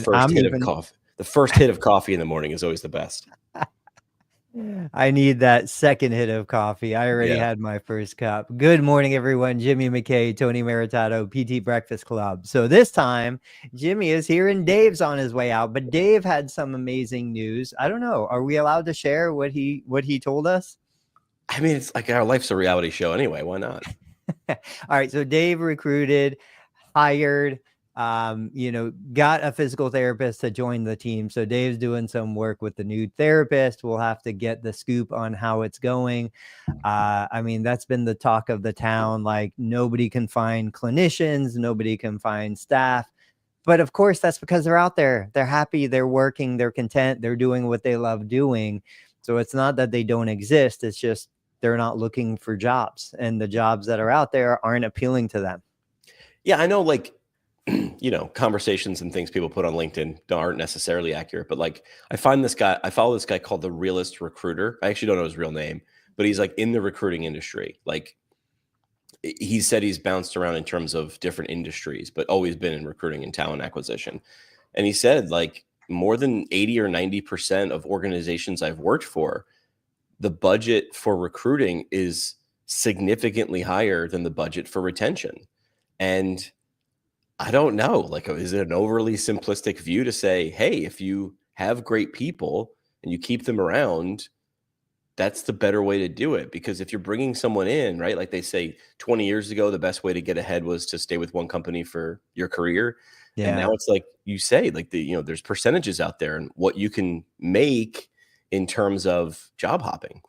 And first I'm hit of even coffee. The first hit of coffee in the morning is always the best. I need that second hit of coffee. I already Yeah. had my first cup. Good morning, everyone. Jimmy McKay, Tony Maritato, PT Breakfast Club. So this time, Jimmy is here and Dave's on his way out. But Dave had some amazing news. I don't know. Are we allowed to share what he told us? I mean, it's like our life's a reality show anyway. Why not? All right. So Dave recruited, hired, got a physical therapist to join the team. So Dave's doing some work with the new therapist. We'll have to get the scoop on how it's going. I mean, that's been the talk of the town. Like, nobody can find clinicians, nobody can find staff. But of course, that's because they're out there. They're happy, they're working, they're content, they're doing what they love doing. So it's not that they don't exist. It's just they're not looking for jobs, and the jobs that are out there aren't appealing to them. Yeah, I know, like, conversations and things people put on LinkedIn aren't necessarily accurate, but like I follow this guy called the Realist Recruiter. I actually don't know his real name, but he's like in the recruiting industry. Like, he said he's bounced around in terms of different industries, but always been in recruiting and talent acquisition. And he said, like, more than 80 or 90% of organizations I've worked for, the budget for recruiting is significantly higher than the budget for retention. And I don't know, like, is it an overly simplistic view to say, hey, if you have great people and you keep them around, that's the better way to do it? Because if you're bringing someone in, right, like they say 20 years ago, the best way to get ahead was to stay with one company for your career. Yeah. And now it's like you say, like, there's percentages out there and what you can make in terms of job hopping.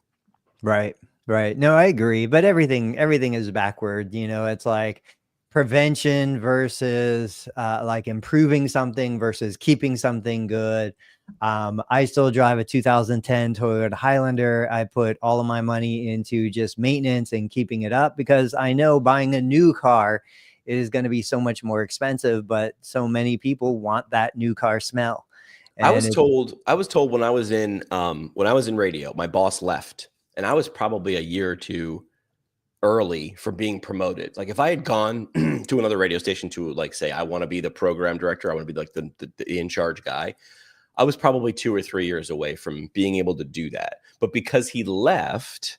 Right. No, I agree. But everything is backward. It's like prevention versus like improving something versus keeping something good. I still drive a 2010 Toyota Highlander. I put all of my money into just maintenance and keeping it up because I know buying a new car is going to be so much more expensive, but so many people want that new car smell. I was told when I was in radio, my boss left, and I was probably a year or two early for being promoted. Like, if I had gone to another radio station to, like, say I want to be the program director, I want to be like the in charge guy, I was probably 2 or 3 years away from being able to do that. But because he left,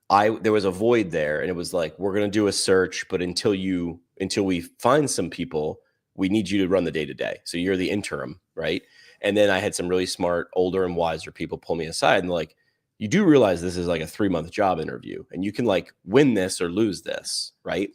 there was a void there, and it was like, we're going to do a search, but until we find some people, we need you to run the day to day. So you're the interim, right? And then I had some really smart, older and wiser people pull me aside and like, you do realize this is like a 3-month job interview and you can like win this or lose this, right?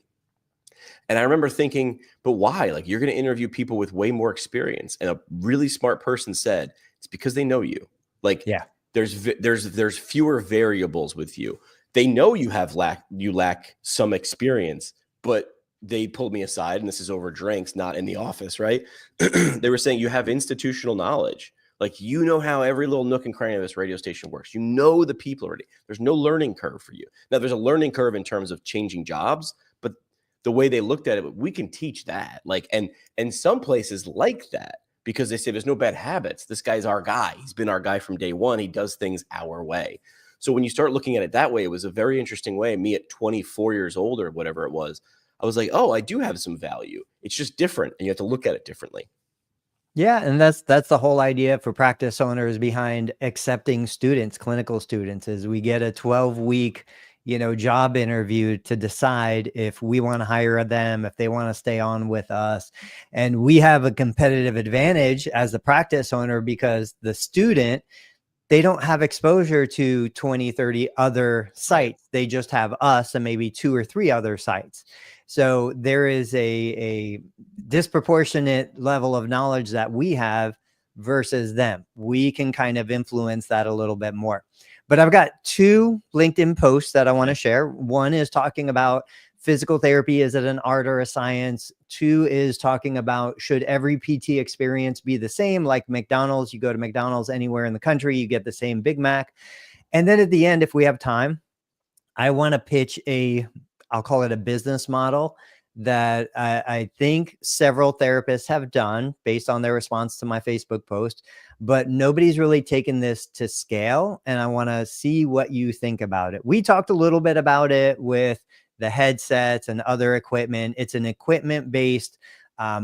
And I remember thinking, but why? Like, you're going to interview people with way more experience. And a really smart person said, it's because they know you. Like, Yeah. There's fewer variables with you. They know you lack some experience, but they pulled me aside, and this is over drinks, not in the office, right? They were saying you have institutional knowledge. Like, you know how every little nook and cranny of this radio station works. You know the people already. There's no learning curve for you. Now, there's a learning curve in terms of changing jobs, but the way they looked at it, we can teach that. Like, and some places like that because they say there's no bad habits. This guy's our guy. He's been our guy from day one. He does things our way. So when you start looking at it that way, it was a very interesting way. Me at 24 years old or whatever it was, I was like, oh, I do have some value. It's just different, and you have to look at it differently. Yeah, and that's the whole idea for practice owners behind accepting students, clinical students, is we get a 12-week, job interview to decide if we want to hire them, if they want to stay on with us. And we have a competitive advantage as the practice owner because the student, they don't have exposure to 20, 30 other sites. They just have us and maybe 2 or 3 other sites. So there is a disproportionate level of knowledge that we have versus them. We can kind of influence that a little bit more. But I've got 2 LinkedIn posts that I want to share. One is talking about physical therapy. Is it an art or a science? 2 is talking about, should every PT experience be the same? Like McDonald's, you go to McDonald's anywhere in the country, you get the same Big Mac. And then at the end, if we have time, I want to pitch I'll call it a business model that I think several therapists have done based on their response to my Facebook post, but nobody's really taken this to scale. And I want to see what you think about it. We talked a little bit about it with the headsets and other equipment. It's an equipment-based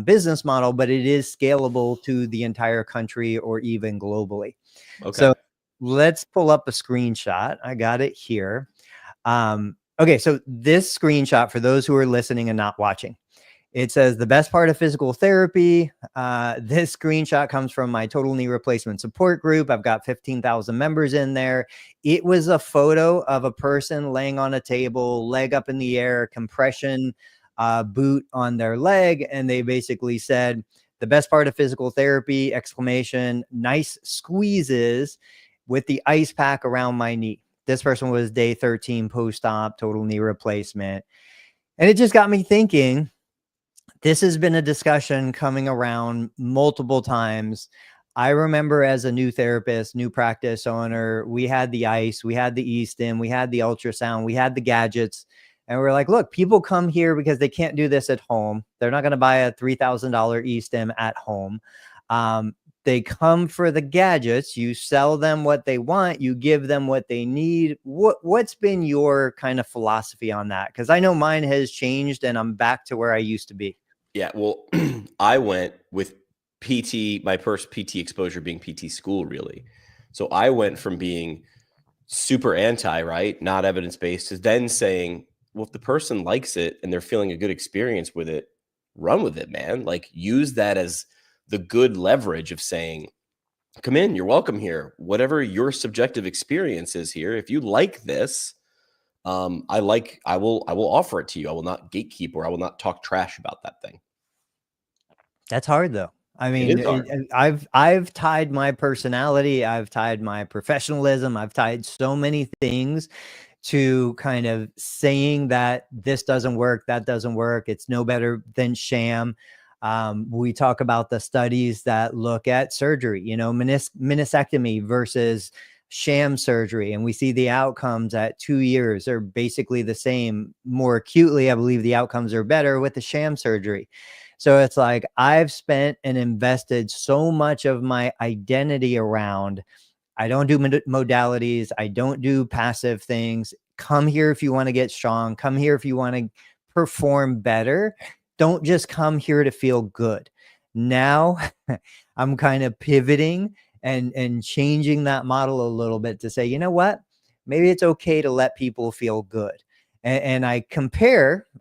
business model, but it is scalable to the entire country or even globally. Okay. So let's pull up a screenshot. I got it here. Okay, so this screenshot, for those who are listening and not watching, it says the best part of physical therapy. This screenshot comes from my total knee replacement support group. I've got 15,000 members in there. It was a photo of a person laying on a table, leg up in the air, compression boot on their leg. And they basically said, the best part of physical therapy, exclamation, nice squeezes with the ice pack around my knee. This person was day 13 post-op, total knee replacement. And it just got me thinking, this has been a discussion coming around multiple times. I remember as a new therapist, new practice owner, we had the ice, we had the e-stim, we had the ultrasound, we had the gadgets. And we're like, look, people come here because they can't do this at home. They're not going to buy a $3,000 e-stim at home. They come for the gadgets. You sell them what they want. You give them what they need. What's been your kind of philosophy on that? Because I know mine has changed and I'm back to where I used to be. Yeah, well, I went with PT, my first PT exposure being PT school, really. So I went from being super anti, right, not evidence-based, to then saying, well, if the person likes it and they're feeling a good experience with it, run with it, man. Like, use that as the good leverage of saying, come in, you're welcome here. Whatever your subjective experience is here, if you like this, I will offer it to you. I will not gatekeep, or I will not talk trash about that thing. That's hard though. I mean, I've tied my personality, I've tied my professionalism, I've tied so many things to kind of saying that this doesn't work, that doesn't work, it's no better than sham. We talk about the studies that look at surgery, you know, meniscectomy versus sham surgery, and we see the outcomes at 2 years are basically the same. More acutely, I believe the outcomes are better with the sham surgery. So it's like, I've spent and invested so much of my identity around, I don't do modalities, I don't do passive things. Come here if you want to get strong, come here if you want to perform better. Don't just come here to feel good. Now I'm kind of pivoting and changing that model a little bit to say, you know what, maybe it's okay to let people feel good. And I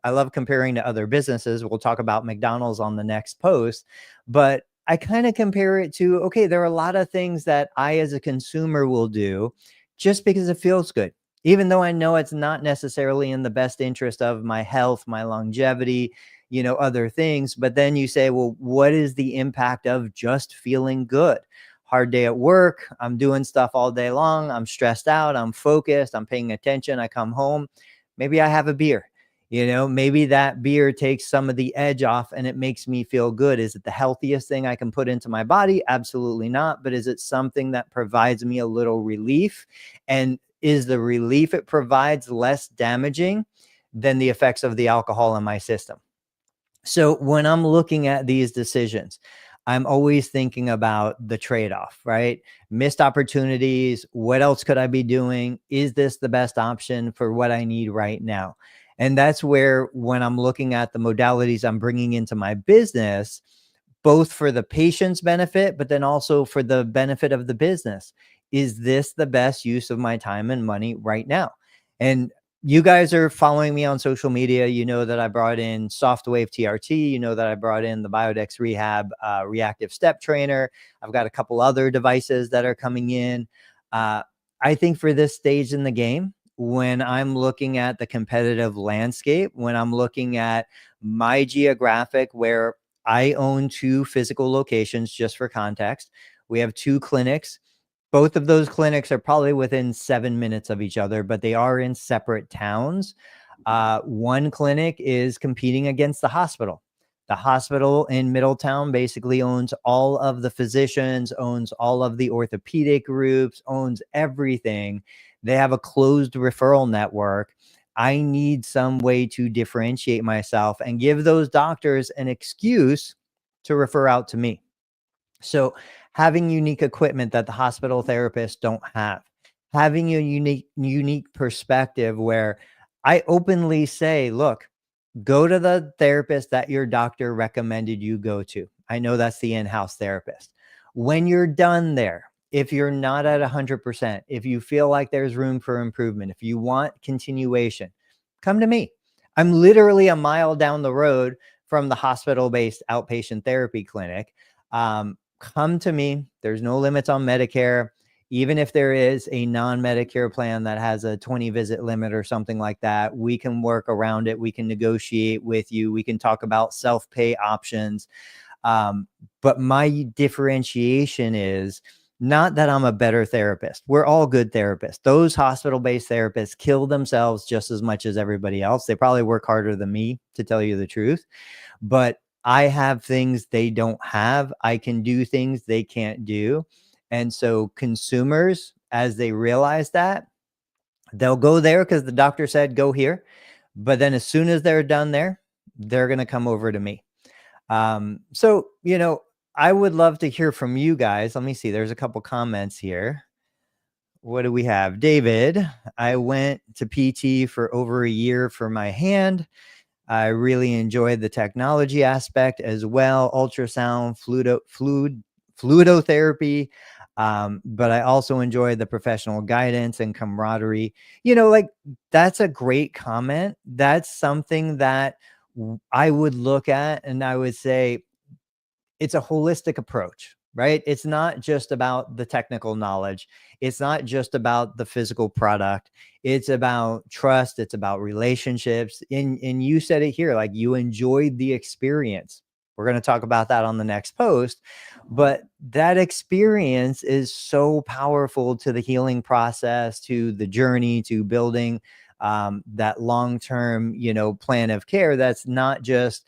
love comparing to other businesses. We'll talk about McDonald's on the next post, but I kind of compare it to, okay, there are a lot of things that I as a consumer will do just because it feels good, even though I know it's not necessarily in the best interest of my health, my longevity, you know, other things. But then you say, well, what is the impact of just feeling good? Hard day at work, I'm doing stuff all day long, I'm stressed out, I'm focused, I'm paying attention, I come home, maybe I have a beer. You know, maybe that beer takes some of the edge off and it makes me feel good. Is it the healthiest thing I can put into my body? Absolutely not. But is it something that provides me a little relief? And is the relief it provides less damaging than the effects of the alcohol in my system? So when I'm looking at these decisions, I'm always thinking about the trade-off, right? Missed opportunities. What else could I be doing? Is this the best option for what I need right now? And that's where, when I'm looking at the modalities I'm bringing into my business, both for the patient's benefit, but then also for the benefit of the business, is this the best use of my time and money right now? And you guys are following me on social media. You know that I brought in SoftWave TRT. You know that I brought in the Biodex Rehab reactive step trainer. I've got a couple other devices that are coming in. I think for this stage in the game, when I'm looking at the competitive landscape, when I'm looking at my geographic, where I own 2 physical locations, just for context, we have 2 clinics. Both of those clinics are probably within 7 minutes of each other, but they are in separate towns. One clinic is competing against the hospital. The hospital in Middletown basically owns all of the physicians, owns all of the orthopedic groups, owns everything. They have a closed referral network. I need some way to differentiate myself and give those doctors an excuse to refer out to me. So having unique equipment that the hospital therapists don't have, having a unique perspective where I openly say, look, Go to the therapist that your doctor recommended you go to. I know that's the in-house therapist. When you're done there, if you're not at 100%, if you feel like there's room for improvement, if you want continuation, come to me. I'm literally a mile down the road from the hospital-based outpatient therapy clinic. Come to me. There's no limits on Medicare. Even if there is a non-Medicare plan that has a 20 visit limit or something like that, we can work around it. We can negotiate with you. We can talk about self-pay options. But my differentiation is not that I'm a better therapist. We're all good therapists. Those hospital-based therapists kill themselves just as much as everybody else. They probably work harder than me, to tell you the truth. But I have things they don't have. I can do things they can't do. And so consumers, as they realize that, they'll go there because the doctor said go here. But then as soon as they're done there, they're going to come over to me. So, I would love to hear from you guys. Let me see. There's a couple comments here. What do we have? David, I went to PT for over a year for my hand. I really enjoyed the technology aspect as well. Ultrasound, fluidotherapy. But I also enjoy the professional guidance and camaraderie. That's a great comment. That's something that I would look at and I would say it's a holistic approach, right? It's not just about the technical knowledge. It's not just about the physical product. It's about trust. It's about relationships. And you said it here, like you enjoyed the experience. We're going to talk about that on the next post, but that experience is so powerful to the healing process, to the journey, to building that long-term, plan of care. That's not just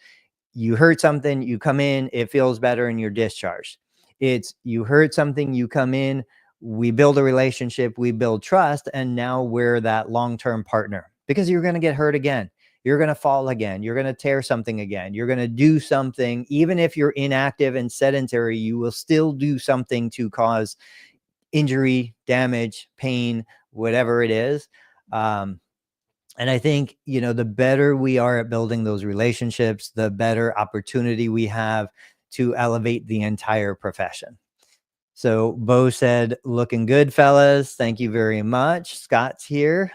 you heard something, you come in, it feels better, and you're discharged. It's you heard something, you come in, we build a relationship, we build trust, and now we're that long-term partner because you're going to get hurt again. You're going to fall again. You're going to tear something again. You're going to do something. Even if you're inactive and sedentary, you will still do something to cause injury, damage, pain, whatever it is. And I think, the better we are at building those relationships, the better opportunity we have to elevate the entire profession. So Bo said, looking good, fellas. Thank you very much. Scott's here.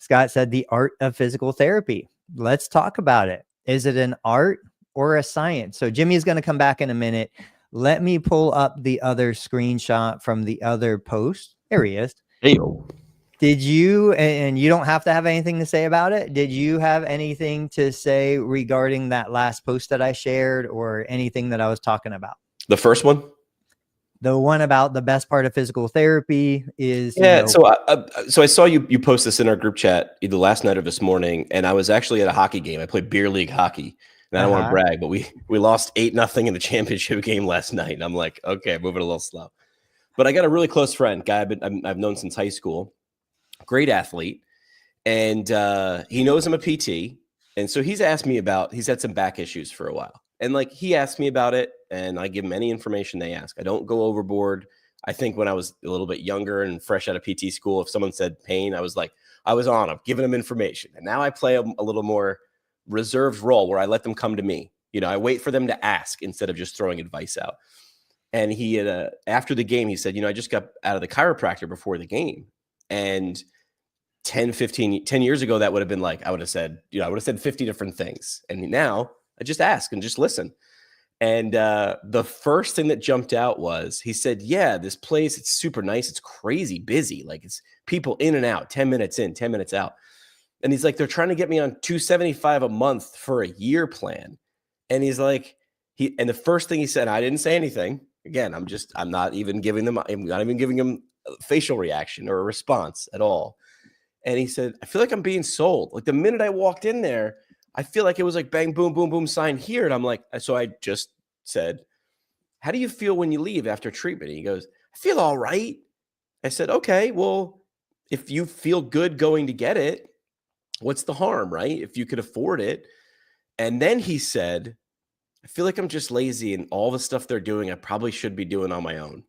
Scott said the art of physical therapy. Let's talk about it. Is it an art or a science? So Jimmy's going to come back in a minute. Let me pull up the other screenshot from the other post. There he is. Hey. Did you, and you don't have to have anything to say about it, did you have anything to say regarding that last post that I shared or anything that I was talking about? The first one? The one about the best part of physical therapy is, So I saw you post this in our group chat either last night or this morning, and I was actually at a hockey game. I played beer league hockey, and I don't want to brag, but we lost 8-0 in the championship game last night, and I'm like, okay, I'm moving a little slow. But I got a really close friend, guy I've known since high school, great athlete, and he knows I'm a PT, and so he's asked me he's had some back issues for a while. And he asked me about it, and I give him any information they ask. I don't go overboard. I think when I was a little bit younger and fresh out of PT school, if someone said pain, I was on them, giving them information. And now I play a little more reserved role where I let them come to me. I wait for them to ask instead of just throwing advice out. And he had, after the game, he said, I just got out of the chiropractor before the game. And 10 years ago, that would have been I would have said 50 different things. And now I just ask and just listen. And the first thing that jumped out was he said, yeah, this place, it's super nice. It's crazy busy. It's people in and out, 10 minutes in, 10 minutes out. And he's like, they're trying to get me on $275 a month for a year plan. And he's like, and the first thing he said, I didn't say anything. Again, I'm not even giving him a facial reaction or a response at all. And he said, I feel like I'm being sold. The minute I walked in there, I feel like it was bang, boom, boom, boom, sign here. And I'm like, so I just said, how do you feel when you leave after treatment? And he goes, I feel all right. I said, okay, well, if you feel good going to get it, what's the harm, right? If you could afford it. And then he said, I feel like I'm just lazy and all the stuff they're doing, I probably should be doing on my own.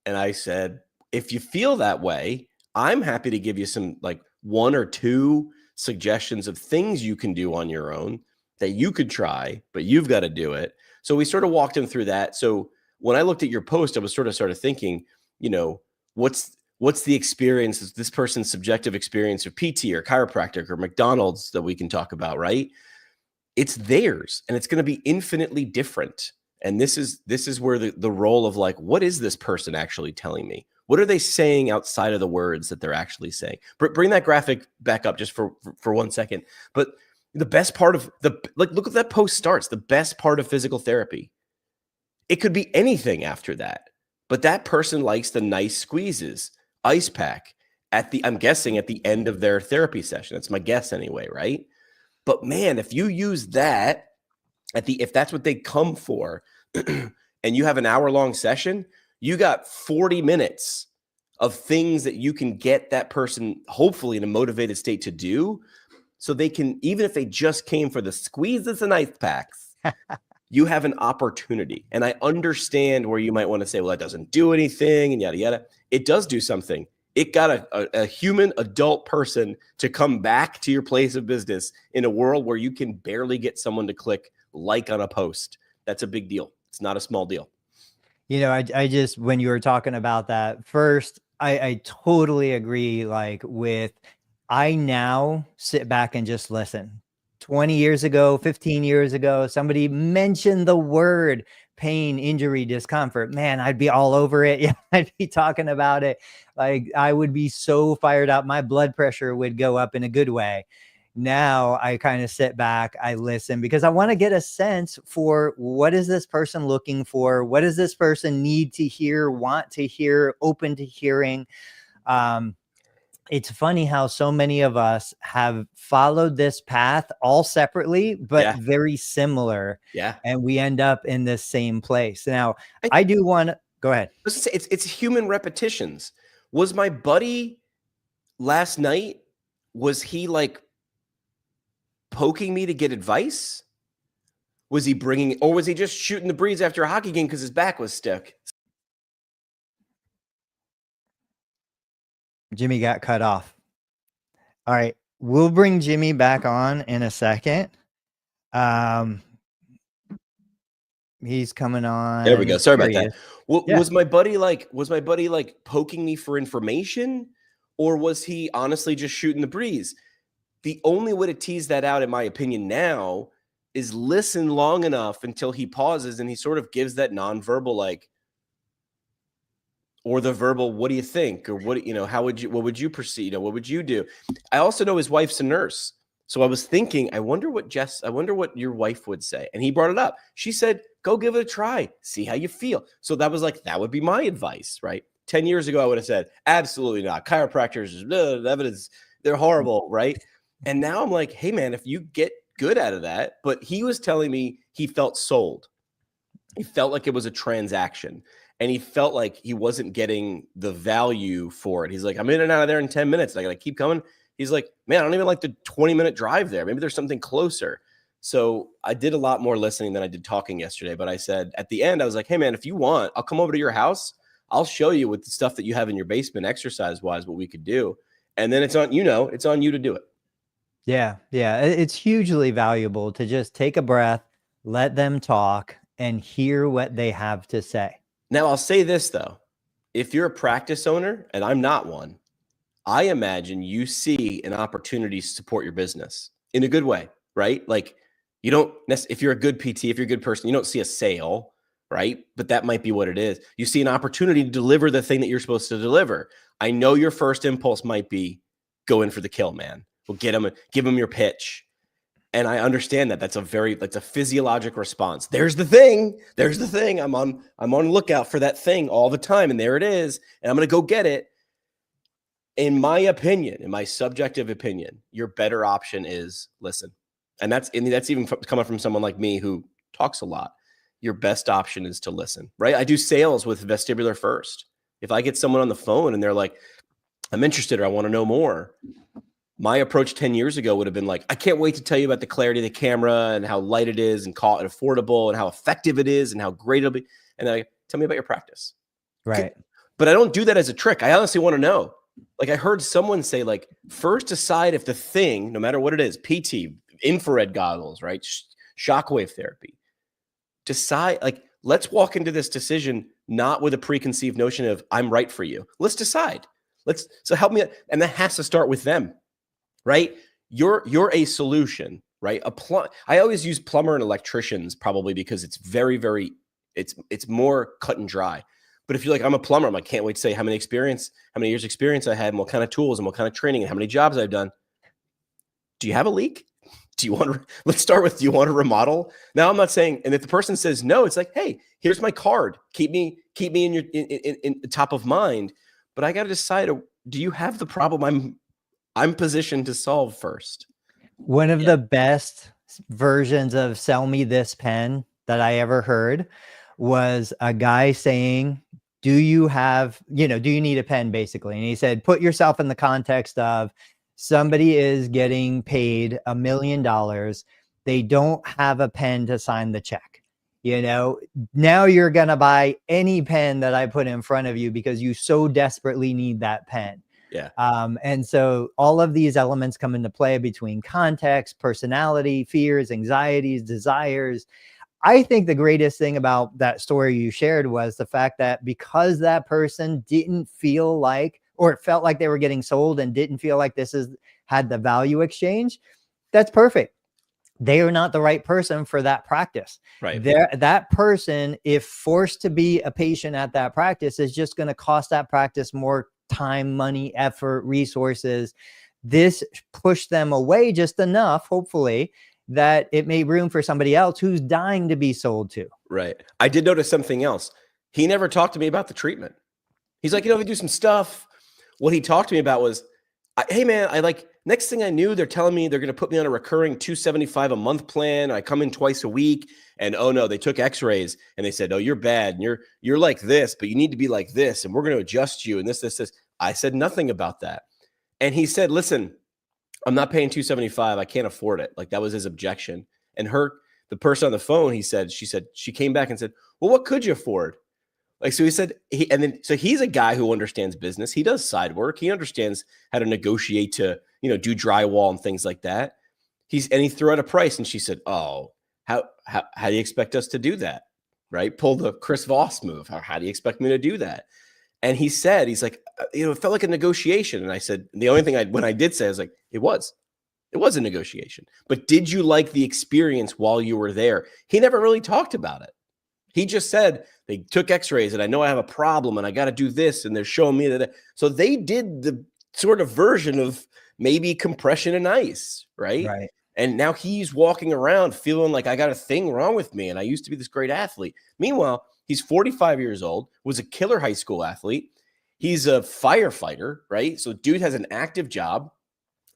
And I said, if you feel that way, I'm happy to give you some 1 or 2 suggestions of things you can do on your own that you could try, but you've got to do it. So we sort of walked him through that. So when I looked at your post, I was started thinking, what's the experience, this person's subjective experience of PT or chiropractic or McDonald's that we can talk about, right? It's theirs, and it's going to be infinitely different. And this is where the role of like, what is this person actually telling me? What are they saying outside of the words that they're actually saying? Bring that graphic back up just for 1 second. But the best part of look at that post starts. The best part of physical therapy. It could be anything after that, but that person likes the nice squeezes, ice pack I'm guessing at the end of their therapy session. That's my guess anyway, right? But man, if you use that if that's what they come for, and you have an hour-long session, you got 40 minutes of things that you can get that person hopefully in a motivated state to do, so they can, even if they just came for the squeezes and ice packs, you have an opportunity. And I understand where you might want to say, well, that doesn't do anything and yada, yada. It does do something. It got a human adult person to come back to your place of business in a world where you can barely get someone to click like on a post. That's a big deal. It's not a small deal. I just, when you were talking about that first, I totally agree. Like I now sit back and just listen. 20 years ago, 15 years ago, somebody mentioned the word pain, injury, discomfort. Man, I'd be all over it. Yeah, I'd be talking about it. Like I would be so fired up. My blood pressure would go up in a good way. Now I kind of sit back, I listen, because I want to get a sense for what is this person looking for? What does this person need to hear, want to hear, open to hearing? It's funny how so many of us have followed this path all separately, but very similar. Yeah. And we end up in the same place. Now, I do want to go ahead. It's human repetitions. Was my buddy last night, was he like poking me to get advice? Was he bringing, or was he just shooting the breeze after a hockey game because his back was stuck? Jimmy got cut off. All right. We'll bring Jimmy back on in a second. He's coming on. There we go. Sorry about that. Was my buddy like poking me for information, or was he honestly just shooting the breeze? The only way to tease that out, in my opinion, now is listen long enough until he pauses and he sort of gives that nonverbal, like, or the verbal, what do you think? Or what would you proceed? What would you do? I also know his wife's a nurse. So I was thinking, I wonder what your wife would say. And he brought it up. She said, go give it a try. See how you feel. So that was like, that would be my advice, right? 10 years ago, I would have said, absolutely not. Chiropractors, evidence, they're horrible, right? And now I'm like, hey man, if you get good out of that, but he was telling me he felt sold. He felt like it was a transaction. And he felt like he wasn't getting the value for it. He's like, I'm in and out of there in 10 minutes. And I got to keep coming. He's like, man, I don't even like the 20-minute drive there. Maybe there's something closer. So I did a lot more listening than I did talking yesterday. But I said at the end, I was like, hey, man, if you want, I'll come over to your house. I'll show you with the stuff that you have in your basement, exercise-wise, what we could do. And then it's on you to do it. Yeah. Yeah. It's hugely valuable to just take a breath, let them talk, and hear what they have to say. Now, I'll say this, though. If you're a practice owner, and I'm not one, I imagine you see an opportunity to support your business in a good way, right? Like you don't if you're a good PT, if you're a good person, you don't see a sale, right? But that might be what it is. You see an opportunity to deliver the thing that you're supposed to deliver. I know your first impulse might be go in for the kill, man. We'll get him, give him your pitch. And I understand that that's a physiologic response. There's the thing. I'm on lookout for that thing all the time. And there it is. And I'm going to go get it. In my opinion, in my subjective opinion, your better option is listen. And that's even coming from someone like me who talks a lot. Your best option is to listen, right? I do sales with Vestibular First. If I get someone on the phone and they're like, I'm interested or I want to know more, my approach 10 years ago would have been like, I can't wait to tell you about the clarity of the camera and how light it is and affordable and how effective it is and how great it'll be. And then tell me about your practice. Right. But I don't do that as a trick. I honestly want to know, Like I heard someone say, like, first decide if the thing, no matter what it is, PT, infrared goggles, right? Shockwave therapy. Decide, like, let's walk into this decision not with a preconceived notion of I'm right for you. Let's decide. So help me. And that has to start with them, right? You're a solution, right? I always use plumber and electricians probably because it's very, very, it's more cut and dry. But if you're like, I'm a plumber, I can't wait to say how many years experience I had and what kind of tools and what kind of training and how many jobs I've done. Do you have a leak? Do you want to, let's start with, do you want to remodel? Now I'm not saying, and if the person says no, it's like, hey, here's my card. Keep me in your, in top of mind. But I got to decide, do you have the problem I'm positioned to solve first? One of the best versions of sell me this pen that I ever heard was a guy saying, do you need a pen, basically? And he said, put yourself in the context of somebody is getting paid $1 million. They don't have a pen to sign the check. Now you're going to buy any pen that I put in front of you because you so desperately need that pen. Yeah. And so all of these elements come into play between context, personality, fears, anxieties, desires. I think the greatest thing about that story you shared was the fact that because that person didn't feel like, or it felt like they were getting sold and didn't feel like had the value exchange, that's perfect. They are not the right person for that practice. Right. That person, if forced to be a patient at that practice, is just going to cost that practice more time, money, effort, resources. This pushed them away just enough, hopefully, that it made room for somebody else who's dying to be sold to. Right. I did notice something else. He never talked to me about the treatment. He's like, they do some stuff. What he talked to me about was, hey man, next thing I knew, they're telling me they're going to put me on a recurring $275 a month plan. I come in twice a week, and oh no, they took x-rays and they said, oh, you're bad. And you're like this, but you need to be like this. And we're going to adjust you. And this. I said nothing about that. And he said, listen, I'm not paying $275. I can't afford it. Like, that was his objection. And the person on the phone, she came back and said, well, what could you afford? Like, so he said, so he's a guy who understands business. He does side work. He understands how to negotiate to, do drywall and things like that. And he threw out a price, and she said, oh, how do you expect us to do that? Right? Pull the Chris Voss move. How do you expect me to do that? And he said, he's like, it felt like a negotiation. And I said, the only thing when I did say, I was like, it was a negotiation. But did you like the experience while you were there? He never really talked about it. He just said, they took x-rays and I know I have a problem and I got to do this. And they're showing me that. So they did the sort of version of maybe compression and ice. Right. And now he's walking around feeling like I got a thing wrong with me. And I used to be this great athlete. Meanwhile, he's 45 years old, was a killer high school athlete. He's a firefighter, right? So dude has an active job.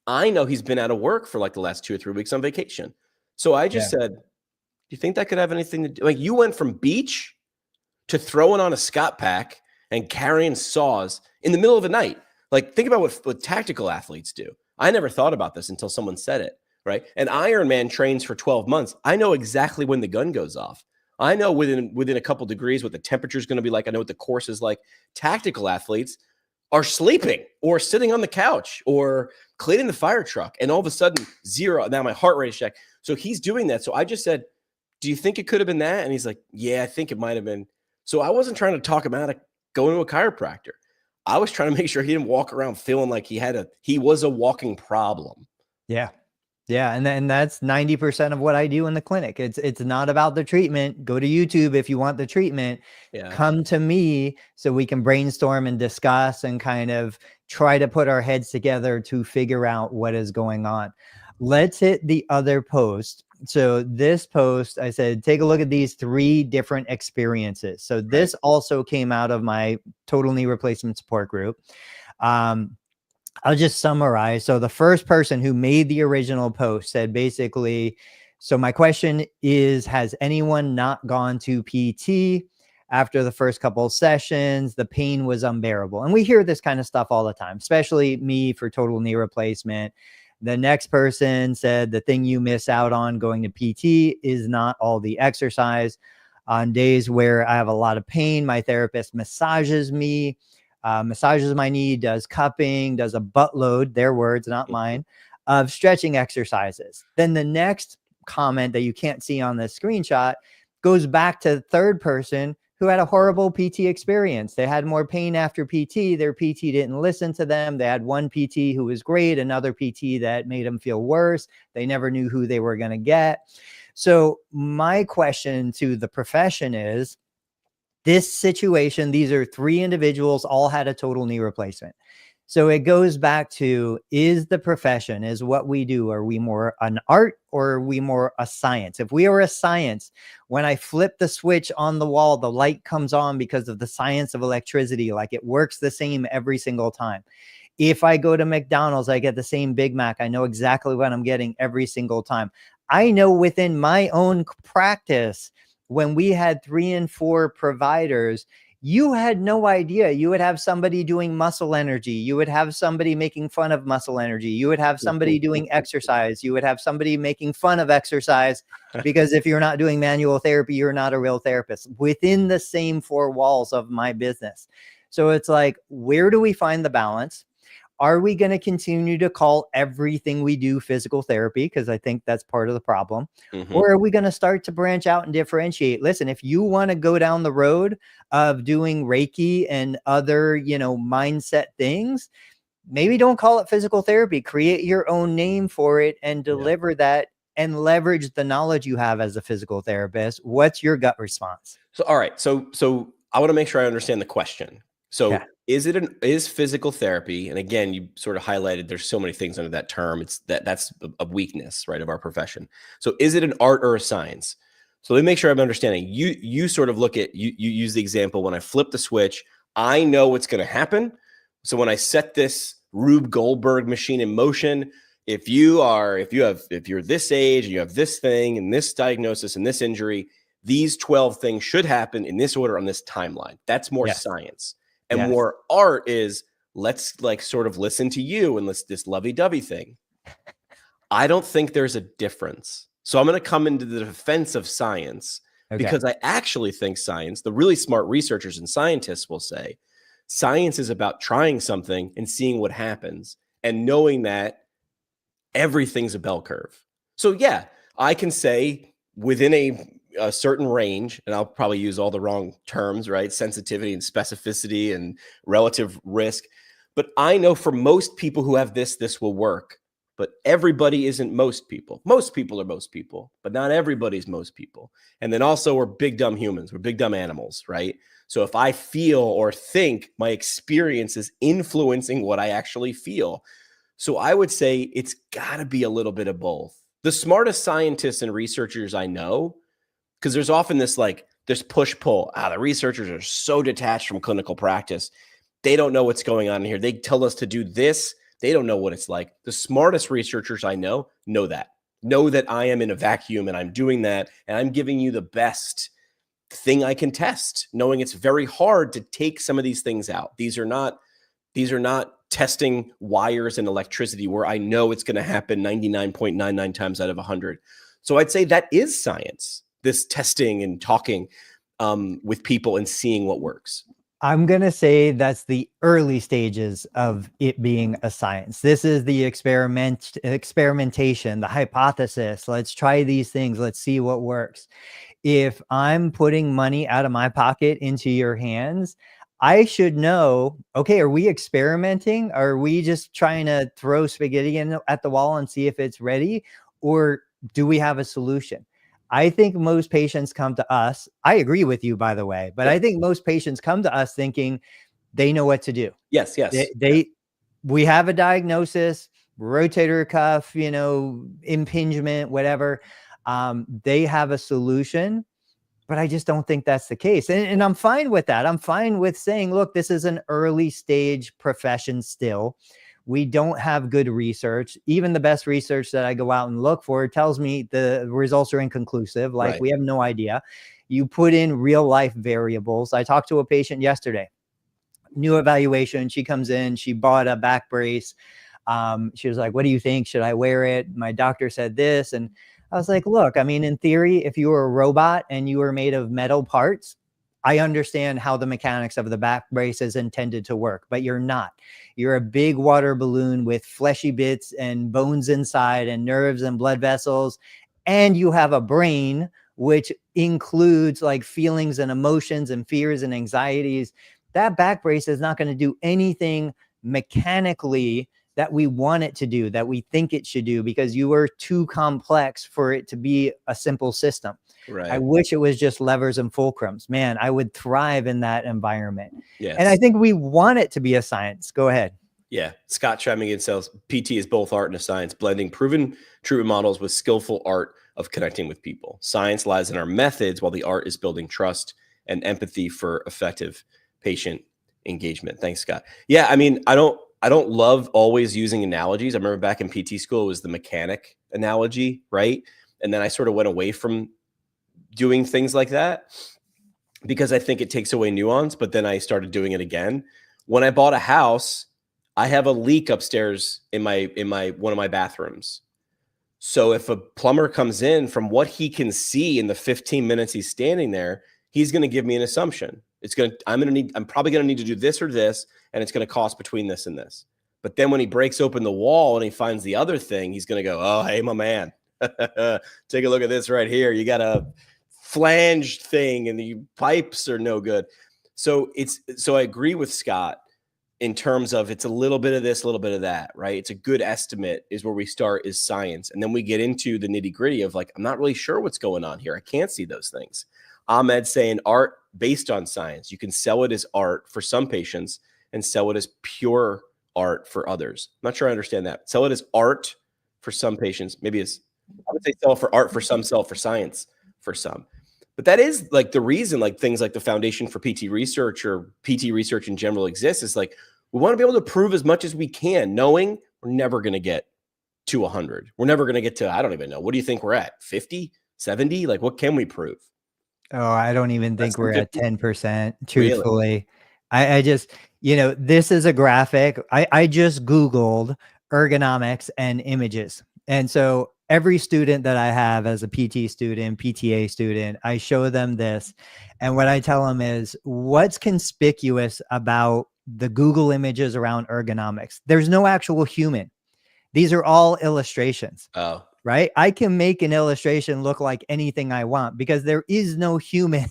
I know he's been out of work for like the last 2 or 3 weeks on vacation. So I just said, do you think that could have anything to do? Like, you went from beach to throwing on a Scott pack and carrying saws in the middle of the night. Like, think about what tactical athletes do. I never thought about this until someone said it, right? An Ironman trains for 12 months. I know exactly when the gun goes off. I know within a couple degrees what the temperature is going to be like. I know what the course is like. Tactical athletes are sleeping or sitting on the couch or cleaning the fire truck, and all of a sudden, zero. Now my heart rate is checked. So he's doing that. So I just said, do you think it could have been that? And he's like, yeah, I think it might have been. So I wasn't trying to talk him out of going to a chiropractor. I was trying to make sure he didn't walk around feeling like he was a walking problem. Yeah. Yeah. And that's 90% of what I do in the clinic. It's not about the treatment. Go to YouTube if you want the treatment. Come to me so we can brainstorm and discuss and kind of try to put our heads together to figure out what is going on. Let's hit the other post. So this post, I said, take a look at these 3 different experiences. So this also came out of my total knee replacement support group. I'll just summarize. So the first person who made the original post said basically, so my question is, has anyone not gone to PT after the first couple of sessions? The pain was unbearable. And we hear this kind of stuff all the time, especially me for total knee replacement. The next person said, the thing you miss out on going to PT is not all the exercise. On days where I have a lot of pain, my therapist massages me. massages my knee, does cupping, does a buttload, their words, not mine, of stretching exercises. Then the next comment that you can't see on this screenshot goes back to the third person who had a horrible PT experience. They had more pain after PT. Their PT didn't listen to them. They had one PT who was great, another PT that made them feel worse. They never knew who they were going to get. So my question to the profession is, this situation, these are 3 individuals, all had a total knee replacement. So it goes back to, is the profession, is what we do, are we more an art or are we more a science? If we are a science, when I flip the switch on the wall, the light comes on because of the science of electricity, like it works the same every single time. If I go to McDonald's, I get the same Big Mac. I know exactly what I'm getting every single time. I know within my own practice, when we had 3 and 4 providers, you had no idea. You would have somebody doing muscle energy. You would have somebody making fun of muscle energy. You would have somebody doing exercise. You would have somebody making fun of exercise, because if you're not doing manual therapy, you're not a real therapist within the same 4 walls of my business. So it's like, where do we find the balance? Are we going to continue to call everything we do physical therapy? Because I think that's part of the problem. Or are we going to start to branch out and differentiate? Listen, if you want to go down the road of doing Reiki and other, mindset things, maybe don't call it physical therapy. Create your own name for it and deliver that and leverage the knowledge you have as a physical therapist. What's your gut response? So, all right. So I want to make sure I understand the question. So is physical therapy, and again, you sort of highlighted there's so many things under that term. It's that's a weakness, right, of our profession. So is it an art or a science? So let me make sure I'm understanding. You sort of look at, you use the example, when I flip the switch, I know what's going to happen. So when I set this Rube Goldberg machine in motion, if you're this age and you have this thing and this diagnosis and this injury, these 12 things should happen in this order on this timeline. That's more science. And more art is, let's sort of listen to you and let's this lovey-dovey thing. I don't think there's a difference. So I'm going to come into the defense of science, because I actually think science, the really smart researchers and scientists will say, science is about trying something and seeing what happens and knowing that everything's a bell curve. So I can say within a certain range, and I'll probably use all the wrong terms, right? Sensitivity and specificity and relative risk. But I know for most people who have this will work. But everybody isn't most people. Most people are most people, but not everybody's most people. And then also, we're big, dumb humans. We're big, dumb animals, right? So if I feel or think, my experience is influencing what I actually feel. So I would say it's got to be a little bit of both. The smartest scientists and researchers I know, because there's often this push-pull. The researchers are so detached from clinical practice. They don't know what's going on in here. They tell us to do this. They don't know what it's like. The smartest researchers I know that I am in a vacuum and I'm doing that. And I'm giving you the best thing I can test, knowing it's very hard to take some of these things out. These are not testing wires and electricity where I know it's going to happen 99.99 times out of 100. So I'd say that is science, this testing and talking with people and seeing what works. I'm going to say that's the early stages of it being a science. This is the experimentation, the hypothesis. Let's try these things. Let's see what works. If I'm putting money out of my pocket into your hands, I should know, okay, are we experimenting? Are we just trying to throw spaghetti at the wall and see if it's ready? Or do we have a solution? I think most patients come to us. I agree with you, by the way, but I think most patients come to us thinking they know what to do. Yes. We have a diagnosis, rotator cuff, impingement, whatever. They have a solution, but I just don't think that's the case. And I'm fine with that. I'm fine with saying, look, this is an early stage profession still. We don't have good research. Even the best research that I go out and look for tells me the results are inconclusive. We have no idea. You put in real life variables. I talked to a patient yesterday, new evaluation. She comes in, she bought a back brace. She was like, what do you think? Should I wear it? My doctor said this. And I was like, look, in theory, if you were a robot and you were made of metal parts, I understand how the mechanics of the back brace is intended to work, but you're not. You're a big water balloon with fleshy bits and bones inside and nerves and blood vessels. And you have a brain, which includes like feelings and emotions and fears and anxieties. That back brace is not going to do anything mechanically that we want it to do, that we think it should do, because you are too complex for it to be a simple system. Right. I wish it was just levers and fulcrums. Man, I would thrive in that environment. Yes. And I think we want it to be a science. Go ahead. Yeah. Scott chiming in says PT is both art and a science, blending proven treatment models with skillful art of connecting with people. Science lies in our methods, while the art is building trust and empathy for effective patient engagement. Thanks, Scott. Yeah. I mean, I don't love always using analogies. I remember back in PT school, it was the mechanic analogy, right? And then I sort of went away from doing things like that because I think it takes away nuance, but then I started doing it again. When I bought a house, I have a leak upstairs in my one of my bathrooms. So if a plumber comes in, from what he can see in the 15 minutes he's standing there, he's going to give me an assumption. I'm probably going to need to do this or this, and it's going to cost between this and this. But then when he breaks open the wall and he finds the other thing, he's going to go, "Oh, hey, my man, take a look at this right here. You got a flanged thing and the pipes are no good." So I agree with Scott in terms of it's a little bit of this, a little bit of that, right? It's a good estimate is where we start, is science. And then we get into the nitty gritty of like, I'm not really sure what's going on here. I can't see those things. Ahmed saying art based on science. You can sell it as art for some patients and sell it as pure art for others. I'm not sure I understand that. Sell it as art for some patients. Maybe I would say sell it for art for some, sell it for science for some. But that is like the reason, like things like the Foundation for PT Research or PT research in general exists, is like we want to be able to prove as much as we can, knowing we're never going to get to 100. We're never going to get to, I don't even know. What do you think we're at? 50, 70? Like, what can we prove? Oh, I don't even Less think than we're at 50? 10%, Really? truthfully. I just, this is a graphic. I just Googled ergonomics and images. And so every student that I have as a PT student, PTA student, I show them this. And what I tell them is, what's conspicuous about the Google images around ergonomics? There's no actual human. These are all illustrations. Oh, right? I can make an illustration look like anything I want because there is no human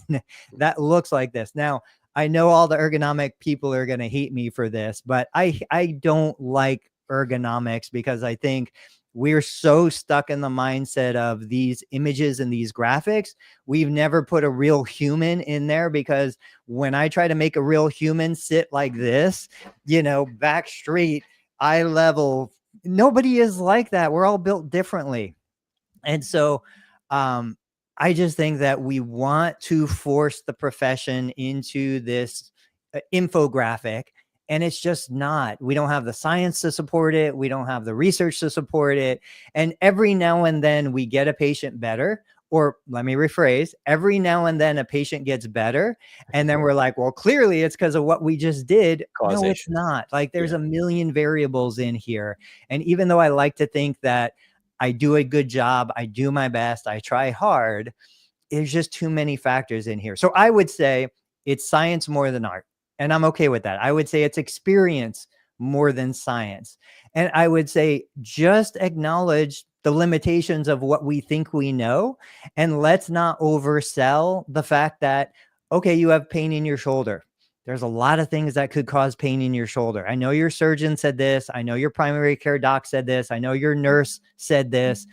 that looks like this. Now, I know all the ergonomic people are going to hate me for this, but I don't like ergonomics because I think we're so stuck in the mindset of these images and these graphics. We've never put a real human in there, because when I try to make a real human sit like this, back straight, eye level, nobody is like that. We're all built differently. And so I just think that we want to force the profession into this infographic, and it's just not. We don't have the science to support it. We don't have the research to support it. And every now and then we get a patient better, or let me rephrase, every now and then a patient gets better. And then we're like, well, clearly it's because of what we just did. causation. No, it's not. Like, there's a million variables in here. And even though I like to think that I do a good job, I do my best, I try hard, there's just too many factors in here. So I would say it's science more than art. And I'm okay with that. I would say it's experience more than science. And I would say just acknowledge the limitations of what we think we know. And let's not oversell the fact that, okay, you have pain in your shoulder. There's a lot of things that could cause pain in your shoulder. I know your surgeon said this. I know your primary care doc said this. I know your nurse said this.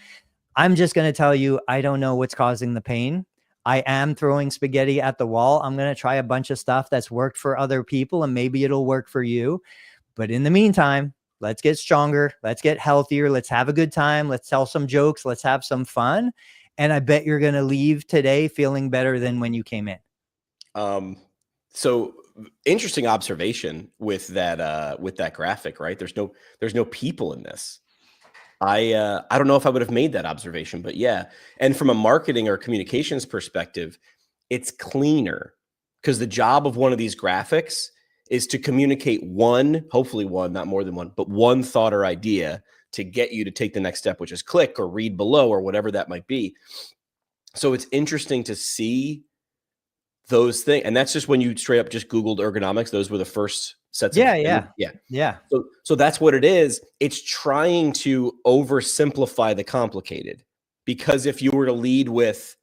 I'm just going to tell you, I don't know what's causing the pain. I am throwing spaghetti at the wall. I'm going to try a bunch of stuff that's worked for other people, and maybe it'll work for you. But in the meantime, let's get stronger. Let's get healthier. Let's have a good time. Let's tell some jokes. Let's have some fun. And I bet you're going to leave today feeling better than when you came in. So interesting observation with that graphic, right? There's no people in this. I don't know if I would have made that observation, but yeah. And from a marketing or communications perspective, it's cleaner, because the job of one of these graphics is to communicate hopefully one, not more than one, but one thought or idea to get you to take the next step, which is click or read below or whatever that might be. So it's interesting to see those things. And that's just when you straight up just Googled ergonomics. Those were the first sets of Yeah. So that's what it is. It's trying to oversimplify the complicated, because if you were to lead with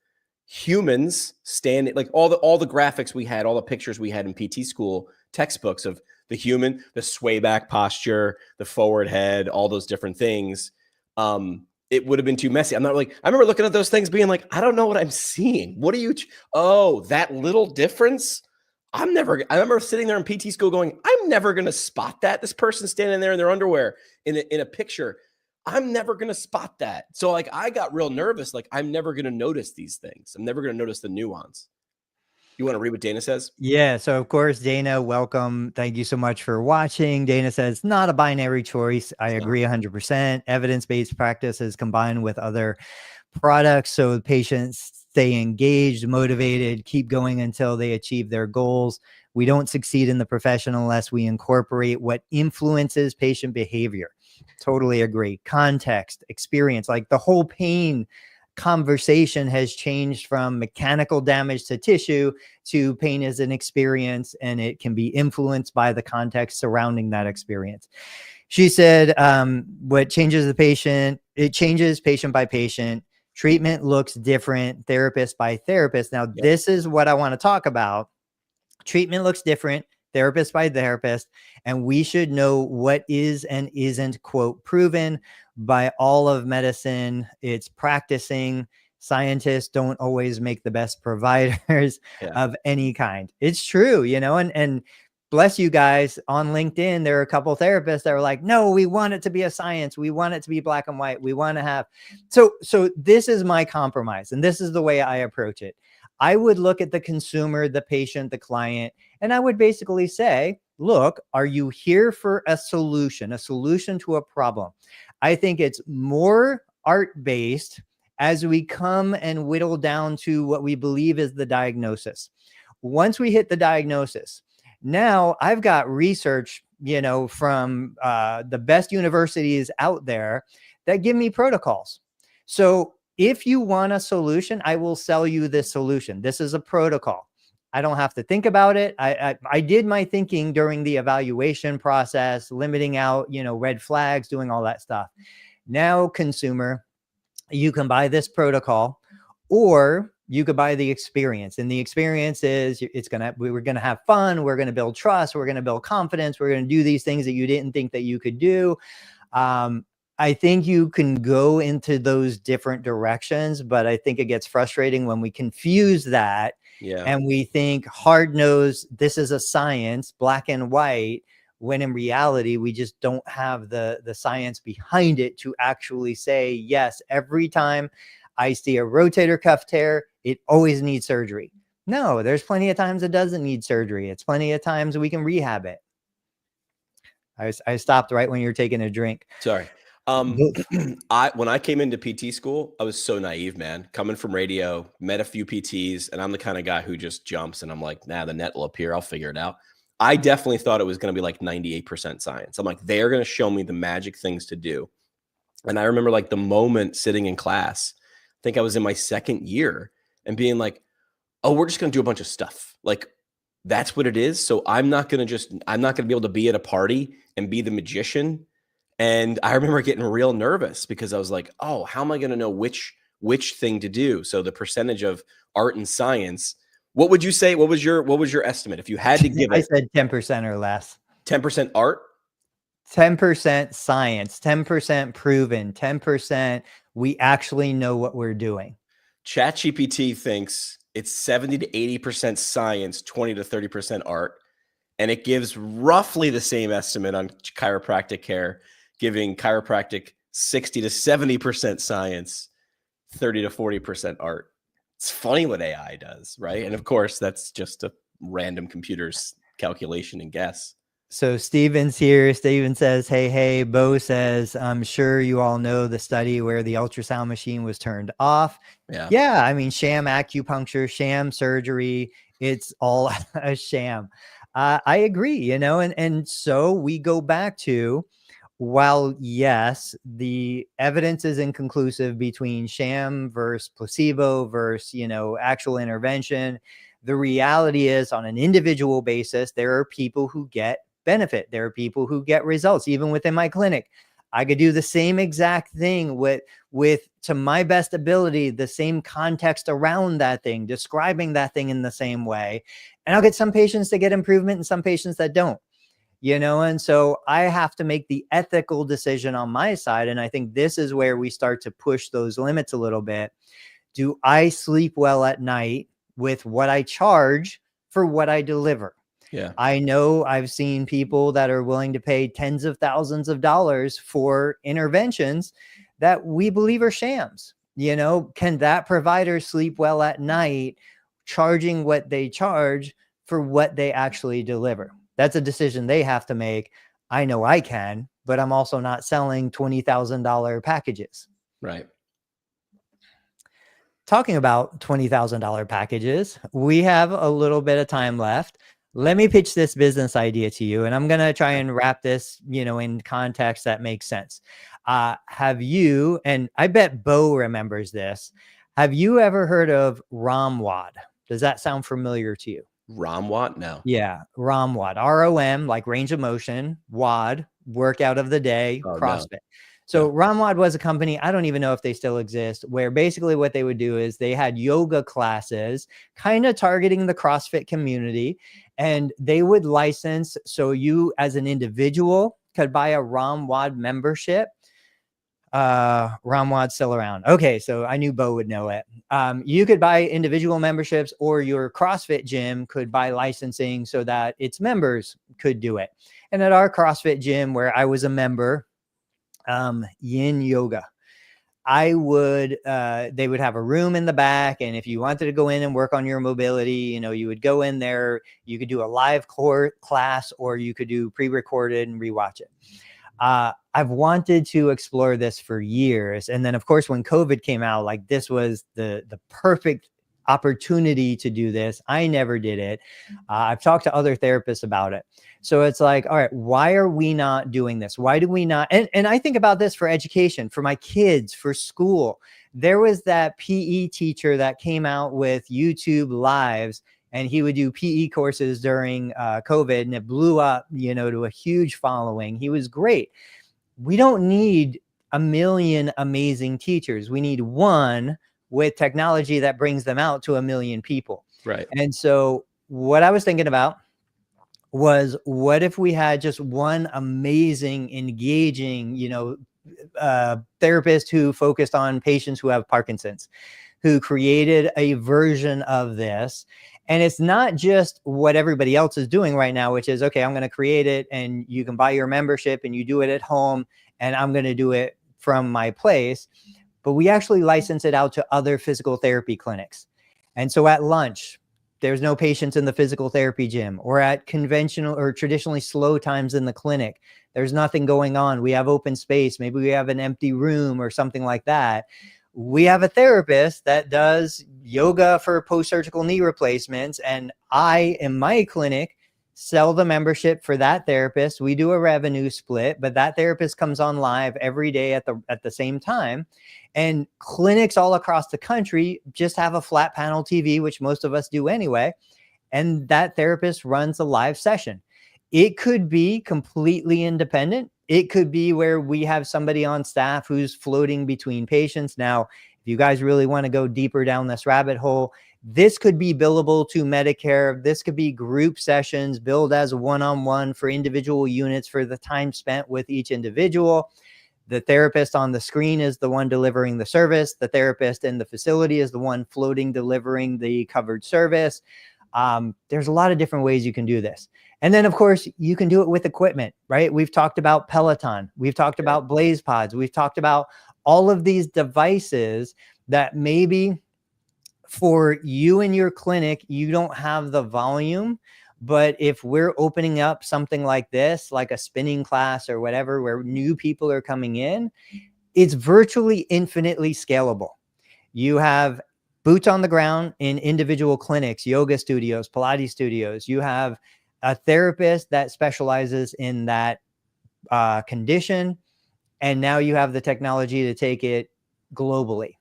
humans standing, like all the graphics we had, all the pictures we had in PT school textbooks of the human, the sway back posture, the forward head, all those different things, it would have been too messy. I remember looking at those things being like, I don't know what I'm seeing. What are you? Oh, that little difference. I remember sitting there in PT school going, I'm never going to spot that. This person standing there in their underwear in a picture. I'm never going to spot that. So like, I got real nervous. Like, I'm never going to notice these things. I'm never going to notice the nuance. You want to read what Dana says? Yeah. So of course, Dana, welcome. Thank you so much for watching. Dana says, not a binary choice. I agree 100%. Evidence-based practices combined with other products, so patients stay engaged, motivated, keep going until they achieve their goals. We don't succeed in the profession unless we incorporate what influences patient behavior. Totally agree. Context, experience, like the whole pain conversation has changed from mechanical damage to tissue to pain as an experience, and it can be influenced by the context surrounding that experience. She said, what changes the patient, it changes patient by patient. Treatment looks different, therapist by therapist. Now, this is what I want to talk about. Treatment looks different, therapist by therapist, and we should know what is and isn't, quote, proven by all of medicine. It's practicing. Scientists don't always make the best providers of any kind. It's true, you know, and bless you guys on LinkedIn. There are a couple of therapists that are like, no, we want it to be a science. We want it to be black and white. We want to have, so this is my compromise. And this is the way I approach it. I would look at the consumer, the patient, the client, and I would basically say, look, are you here for a solution to a problem? I think it's more art-based as we come and whittle down to what we believe is the diagnosis. Once we hit the diagnosis, now I've got research, you know, from the best universities out there that give me protocols. So if you want a solution, I will sell you this solution. This is a protocol. I don't have to think about it. I did my thinking during the evaluation process, limiting out, you know, red flags, doing all that stuff. Now, consumer, you can buy this protocol, or you could buy the experience. And the experience is we're going to have fun. We're going to build trust. We're going to build confidence. We're going to do these things that you didn't think that you could do. I think you can go into those different directions, but I think it gets frustrating when we confuse that. And we think hard-nosed, this is a science, black and white, when in reality, we just don't have the science behind it to actually say, yes, every time I see a rotator cuff tear, it always needs surgery. No, there's plenty of times it doesn't need surgery. It's plenty of times we can rehab it. I stopped right when you're taking a drink. Sorry. When I came into PT school, I was so naive, man. Coming from radio, met a few PTs, and I'm the kind of guy who just jumps and I'm like, nah, the net will appear. I'll figure it out. I definitely thought it was going to be like 98% science. I'm like, they're going to show me the magic things to do. And I remember like the moment sitting in class, I think I was in my second year, and being like, oh, we're just going to do a bunch of stuff. Like, that's what it is. So I'm not going to be able to be at a party and be the magician. And I remember getting real nervous because I was like, oh, how am I going to know which thing to do? So the percentage of art and science, what would you say? What was your estimate? If you had to give it, I said 10% or less. 10% art, 10% science, 10% proven, 10% we actually know what we're doing. ChatGPT thinks it's 70 to 80% science, 20 to 30% art. And it gives roughly the same estimate on chiropractic care, giving chiropractic 60 to 70% science, 30 to 40% art. It's funny what AI does, right? And of course, that's just a random computer's calculation and guess. So Steven's here. Steven says, hey, Bo says, I'm sure you all know the study where the ultrasound machine was turned off. Yeah. I mean, sham acupuncture, sham surgery, it's all a sham. I agree, you know, and so we go back to, while yes, the evidence is inconclusive between sham versus placebo versus, you know, actual intervention, The reality is, on an individual basis, there are people who get benefit. There are people who get results. Even within my clinic, I could do the same exact thing with to my best ability, the same context around that thing, describing that thing in the same way. And I'll get some patients that get improvement and some patients that don't, and so I have to make the ethical decision on my side. And I think this is where we start to push those limits a little bit. Do I sleep well at night with what I charge for what I deliver? Yeah. I know I've seen people that are willing to pay tens of thousands of dollars for interventions that we believe are shams. Can that provider sleep well at night, charging what they charge for what they actually deliver? That's a decision they have to make. I know I can, but I'm also not selling $20,000 packages. Right. Talking about $20,000 packages, we have a little bit of time left. Let me pitch this business idea to you, and I'm going to try and wrap this, in context that makes sense. Have you, and I bet Bo remembers this, have you ever heard of ROMWOD? Does that sound familiar to you? ROMWOD? No. Yeah, ROMWOD, ROM, like range of motion, WOD, workout of the day, CrossFit. No. So ROMWOD was a company, I don't even know if they still exist, where basically what they would do is they had yoga classes kind of targeting the CrossFit community, and they would license, so you as an individual could buy a ROMWOD membership. ROMWOD's still around. Okay, so I knew Bo would know it. You could buy individual memberships, or your CrossFit gym could buy licensing so that its members could do it. And at our CrossFit gym, where I was a member, Yin Yoga, they would have a room in the back, and if you wanted to go in and work on your mobility, you would go in there. You could do a live class, or you could do pre-recorded and rewatch it. I've wanted to explore this for years. And then of course, when COVID came out, like this was the perfect opportunity to do this. I never did it. I've talked to other therapists about it. So it's like, all right, why are we not doing this? Why do we not? And I think about this for education, for my kids, for school. There was that PE teacher that came out with YouTube Lives, and he would do PE courses during COVID, and it blew up, to a huge following. He was great. We don't need a million amazing teachers. We need one with technology that brings them out to a million people. Right. And so what I was thinking about was, what if we had just one amazing, engaging, therapist who focused on patients who have Parkinson's, who created a version of this. And it's not just what everybody else is doing right now, which is, okay, I'm going to create it and you can buy your membership and you do it at home, and I'm going to do it from my place. But we actually license it out to other physical therapy clinics. And so at lunch, there's no patients in the physical therapy gym, or at conventional or traditionally slow times in the clinic, there's nothing going on. We have open space. Maybe we have an empty room or something like that. We have a therapist that does yoga for post-surgical knee replacements, and I, in my clinic, sell the membership for that therapist. We do a revenue split, but that therapist comes on live every day at the same time. And clinics all across the country just have a flat panel TV, which most of us do anyway, and that therapist runs a live session. It could be completely independent. It could be where we have somebody on staff who's floating between patients. Now, if you guys really want to go deeper down this rabbit hole, this could be billable to Medicare. This could be group sessions billed as one-on-one for individual units for the time spent with each individual. The therapist on the screen is the one delivering the service. The therapist in the facility is the one floating, delivering the covered service. There's a lot of different ways you can do this. And then, of course, you can do it with equipment, right? We've talked about Peloton. We've talked about Blaze Pods. We've talked about all of these devices that maybe for you and your clinic, you don't have the volume. But if we're opening up something like this, like a spinning class or whatever, where new people are coming in, it's virtually infinitely scalable. You have boots on the ground in individual clinics, yoga studios, Pilates studios. You have a therapist that specializes in that condition. And now you have the technology to take it globally.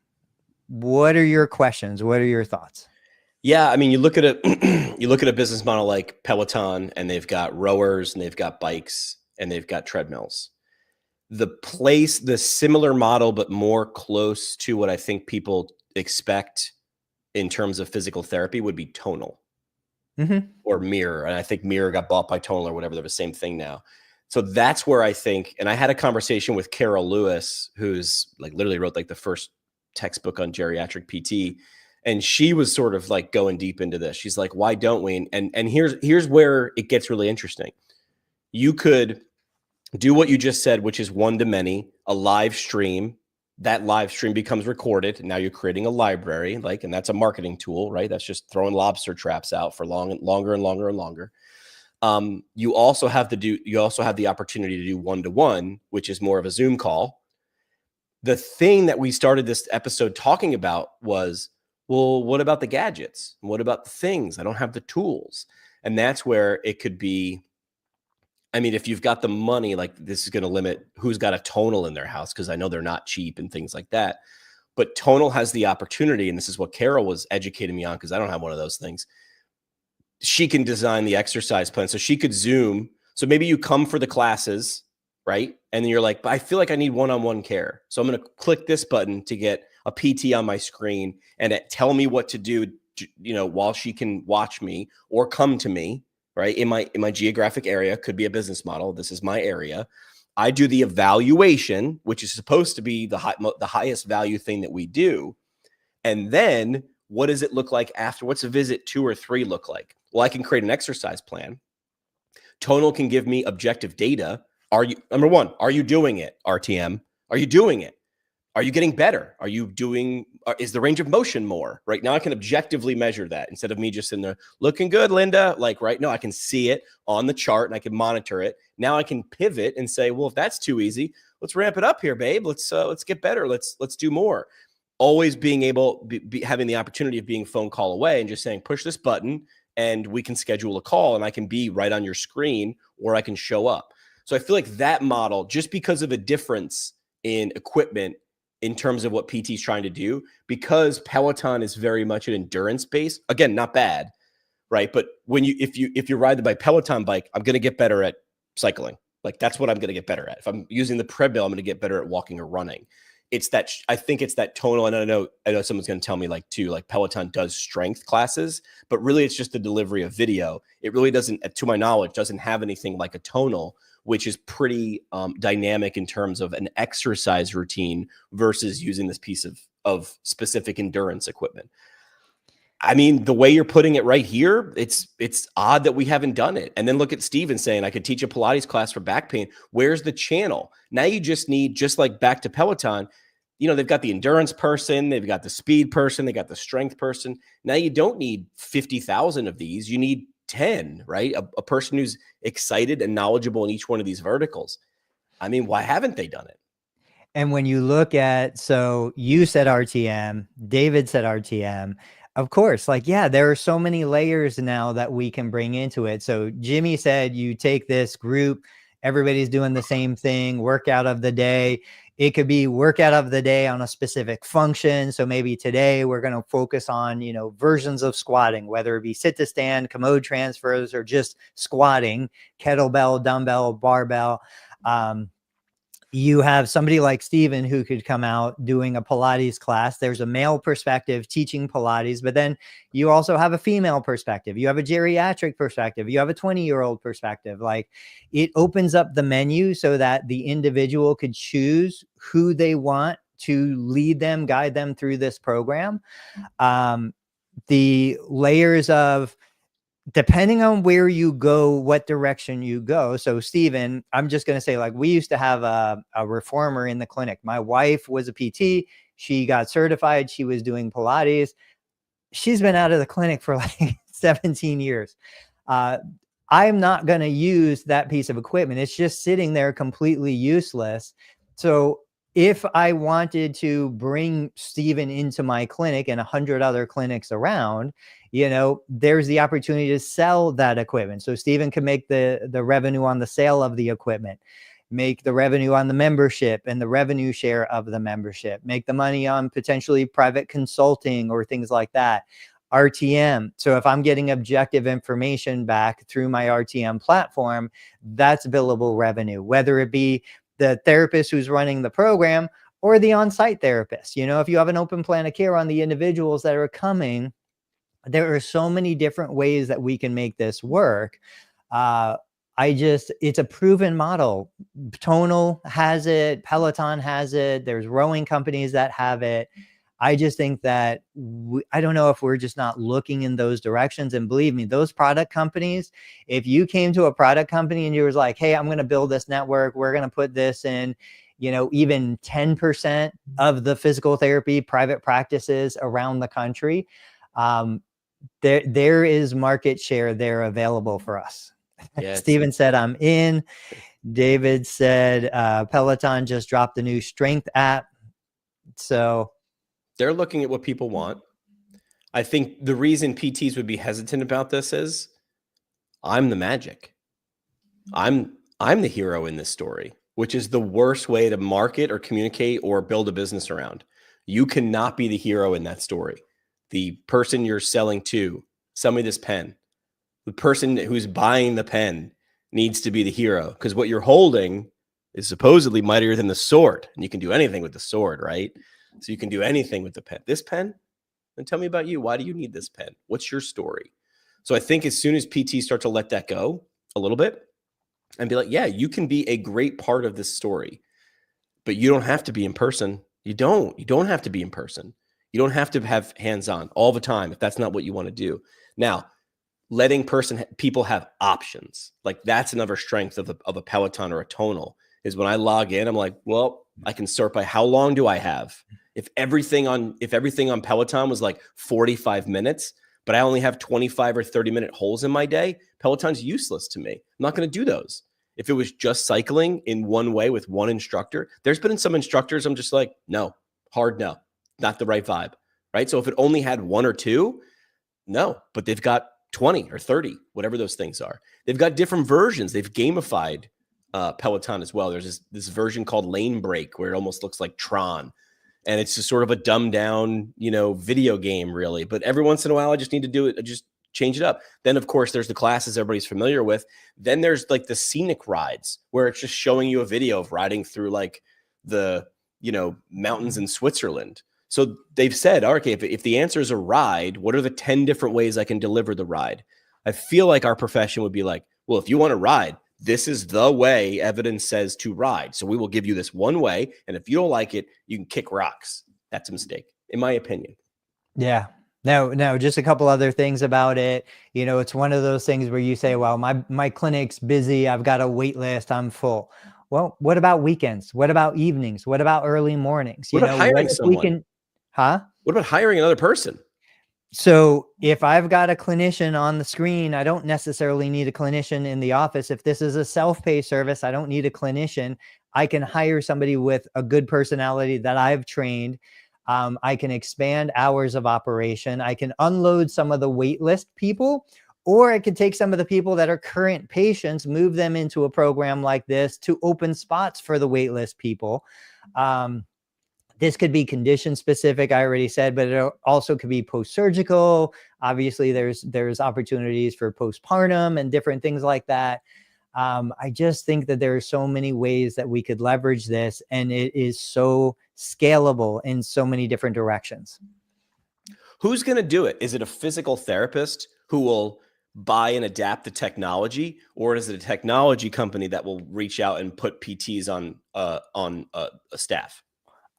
What are your questions? What are your thoughts? Yeah, I mean, you look at a you look at a business model like Peloton, and they've got rowers, and they've got bikes, and they've got treadmills. The similar model, but more close to what I think people expect in terms of physical therapy would be Tonal Hmm. or Mirror. And I think Mirror got bought by Tonal or whatever. They're the same thing now. So that's where I think, and I had a conversation with Carol Lewis, who's like literally wrote like the first textbook on geriatric PT. And she was sort of like going deep into this. She's like, why don't we? And here's where it gets really interesting. You could do what you just said, which is one to many, a live stream. That live stream becomes recorded. And now you're creating a library, like, and that's a marketing tool, right? That's just throwing lobster traps out for longer and longer and longer. You also have the opportunity to do one-to-one, which is more of a Zoom call. The thing that we started this episode talking about was, well, what about the gadgets? What about the things? I don't have the tools. And that's where it could be. I mean, if you've got the money, like this is going to limit who's got a Tonal in their house, because I know they're not cheap and things like that. But Tonal has the opportunity, and this is what Carol was educating me on, because I don't have one of those things. She can design the exercise plan. So she could Zoom. So maybe you come for the classes, right? And then you're like, but I feel like I need one-on-one care. So I'm going to click this button to get a PT on my screen and tell me what to do, while she can watch me or come to me, right? In my geographic area. Could be a business model. This is my area. I do the evaluation, which is supposed to be the highest value thing that we do. And then what does it look like after? What's a visit 2 or 3 look like? Well, I can create an exercise plan. Tonal can give me objective data. Number one, are you doing it? RTM, are you doing it? Are you getting better? Is the range of motion more? Right now I can objectively measure that instead of me just in there looking good, Linda. Like right now I can see it on the chart and I can monitor it. Now I can pivot and say, well, if that's too easy, let's ramp it up here, babe. Let's get better. Let's do more. Always being able, having the opportunity of being phone call away and just saying, push this button and we can schedule a call and I can be right on your screen or I can show up. So I feel like that model, just because of a difference in equipment in terms of what PT is trying to do, because Peloton is very much an endurance base, again, not bad, right? But if you ride the Peloton bike, I'm going to get better at cycling. Like that's what I'm going to get better at. If I'm using the treadmill, I'm going to get better at walking or running. I think it's that Tonal. And I know someone's going to tell me like Peloton does strength classes, but really it's just the delivery of video. It really doesn't, to my knowledge, doesn't have anything like a Tonal, which is pretty dynamic in terms of an exercise routine versus using this piece of specific endurance equipment. I mean, the way you're putting it right here, it's odd that we haven't done it. And then look at Steven saying, I could teach a Pilates class for back pain. Where's the channel? Now you just need, just like back to Peloton, they've got the endurance person, they've got the speed person, they got the strength person. Now you don't need 50,000 of these. You need 10, right? A person who's excited and knowledgeable in each one of these verticals. I mean, why haven't they done it? And when you look at, so you said RTM, David said RTM, of course, like, yeah, there are so many layers now that we can bring into it. So Jimmy said, you take this group, everybody's doing the same thing, workout of the day. It could be workout of the day on a specific function. So maybe today we're going to focus on, versions of squatting, whether it be sit to stand, commode transfers, or just squatting, kettlebell, dumbbell, barbell. You have somebody like Steven who could come out doing a Pilates class. There's a male perspective teaching Pilates, but then you also have a female perspective. You have a geriatric perspective. You have a 20-year-old perspective. Like, it opens up the menu so that the individual could choose who they want to lead them, guide them through this program. The layers of, depending on where you go, what direction you go. So Steven, I'm just going to say, like, we used to have a reformer in the clinic. My wife was a PT. She got certified. She was doing Pilates. She's been out of the clinic for like 17 years. I'm not going to use that piece of equipment. It's just sitting there completely useless. So if I wanted to bring Steven into my clinic and 100 other clinics around, there's the opportunity to sell that equipment. So Steven can make the revenue on the sale of the equipment, make the revenue on the membership and the revenue share of the membership, make the money on potentially private consulting or things like that. RTM. So if I'm getting objective information back through my RTM platform, that's billable revenue, whether it be the therapist who's running the program or the on-site therapist. You know, if you have an open plan of care on the individuals that are coming, there are so many different ways that we can make this work. It's a proven model. Tonal has it, Peloton has it, there's rowing companies that have it. I just think that I don't know if we're just not looking in those directions. And believe me, those product companies, if you came to a product company and you was like, hey, I'm going to build this network, we're going to put this in, you know, even 10% of the physical therapy private practices around the country, there is market share there available for us. Yes. Steven said, I'm in. David said, Peloton just dropped the new strength app. So they're looking at what people want. I think the reason PTs would be hesitant about this is I'm the magic. I'm the hero in this story, which is the worst way to market or communicate or build a business around. You cannot be the hero in that story. The person you're selling to, sell me this pen. The person who's buying the pen needs to be the hero, because what you're holding is supposedly mightier than the sword, and you can do anything with the sword, right? So you can do anything with the pen. This pen? Then tell me about you. Why do you need this pen? What's your story? So I think as soon as PTs start to let that go a little bit and be like, yeah, you can be a great part of this story, but you don't have to be in person. You don't have to be in person. You don't have to have hands-on all the time if that's not what you want to do. Now, letting people have options, like that's another strength of a Peloton or a Tonal, is when I log in, I'm like, well, I can sort by how long do I have? If everything on Peloton was like 45 minutes, but I only have 25 or 30-minute holes in my day, Peloton's useless to me. I'm not going to do those. If it was just cycling in one way with one instructor, there's been some instructors I'm just like, no, hard no, not the right vibe, right? So if it only had one or two, no, but they've got 20 or 30, whatever those things are. They've got different versions. They've gamified Peloton as well. There's this version called Lane Break where it almost looks like Tron. And it's just sort of a dumbed down, video game really. But every once in a while, I just need to do it. I just change it up. Then, of course, there's the classes everybody's familiar with. Then there's like the scenic rides where it's just showing you a video of riding through like the, mountains in Switzerland. So they've said, okay, if the answer is a ride, what are the 10 different ways I can deliver the ride? I feel like our profession would be like, well, if you want to ride, this is the way evidence says to ride. So we will give you this one way. And if you don't like it, you can kick rocks. That's a mistake, in my opinion. Yeah. No, just a couple other things about it. It's one of those things where you say, well, my clinic's busy. I've got a wait list. I'm full. Well, what about weekends? What about evenings? What about early mornings? What about hiring someone? What about hiring another person? So if I've got a clinician on the screen, I don't necessarily need a clinician in the office. If this is a self-pay service, I don't need a clinician. I can hire somebody with a good personality that I've trained. I can expand hours of operation. I can unload some of the wait list people, or I could take some of the people that are current patients, move them into a program like this to open spots for the wait list people. This could be condition specific, I already said, but it also could be post-surgical. Obviously, there's opportunities for postpartum and different things like that. I just think that there are so many ways that we could leverage this, and it is so scalable in so many different directions. Who's going to do it? Is it a physical therapist who will buy and adapt the technology, or is it a technology company that will reach out and put PTs on a staff?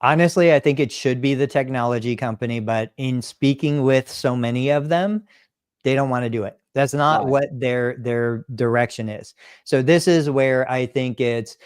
Honestly, I think it should be the technology company, but in speaking with so many of them, they don't want to do it. That's not what their direction is. So this is where I think it's,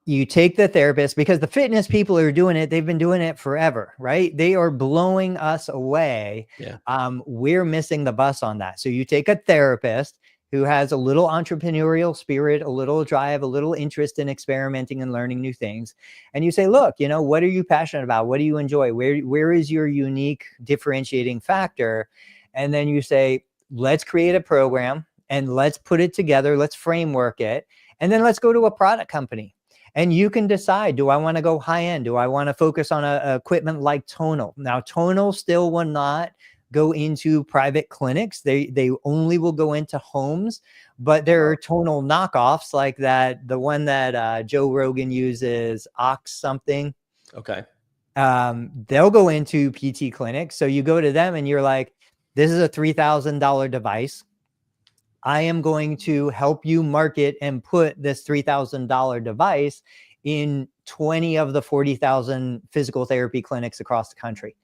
you take the therapist, because the fitness people are doing it. They've been doing it forever, right? They are blowing us away. Yeah. We're missing the bus on that. So you take a therapist who has a little entrepreneurial spirit, a little drive, a little interest in experimenting and learning new things. And you say, look, what are you passionate about? What do you enjoy? Where is your unique differentiating factor? And then you say, let's create a program and let's put it together. Let's framework it. And then let's go to a product company. And you can decide, do I want to go high end? Do I want to focus on a equipment like Tonal? Now, Tonal still will not go into private clinics. They only will go into homes, but there are tonal knockoffs like that. The one that Joe Rogan uses, Ox something. Okay. They'll go into PT clinics. So you go to them and you're like, this is a $3,000 device. I am going to help you market and put this $3,000 device in 20 of the 40,000 physical therapy clinics across the country,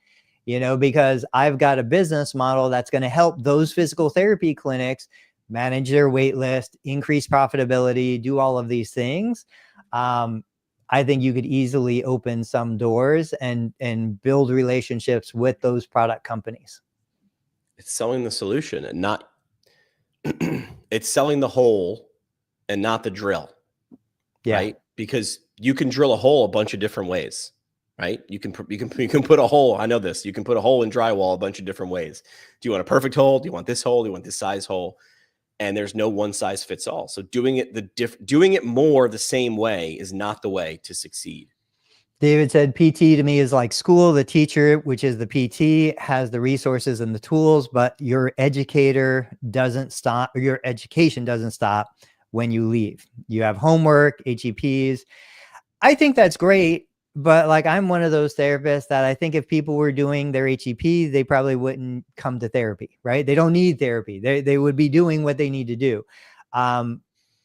because I've got a business model that's going to help those physical therapy clinics manage their wait list, increase profitability, do all of these things. I think you could easily open some doors and build relationships with those product companies. It's selling the solution and not it's selling the hole and not the drill. Yeah. Right? Because you can drill a hole a bunch of different ways, right? You can put a hole. I know this. You can put a hole in drywall a bunch of different ways. Do you want a perfect hole? Do you want this hole? Do you want this size hole? And there's no one size fits all. So doing it more the same way is not the way to succeed. David said PT to me is like school. The teacher, which is the PT, has the resources and the tools, but your educator doesn't stop, or your education doesn't stop when you leave. You have homework, HEPs. I think that's great, but like I'm one of those therapists that I think if people were doing their HEP, they probably wouldn't come to therapy, right? They don't need therapy. They would be doing what they need to do.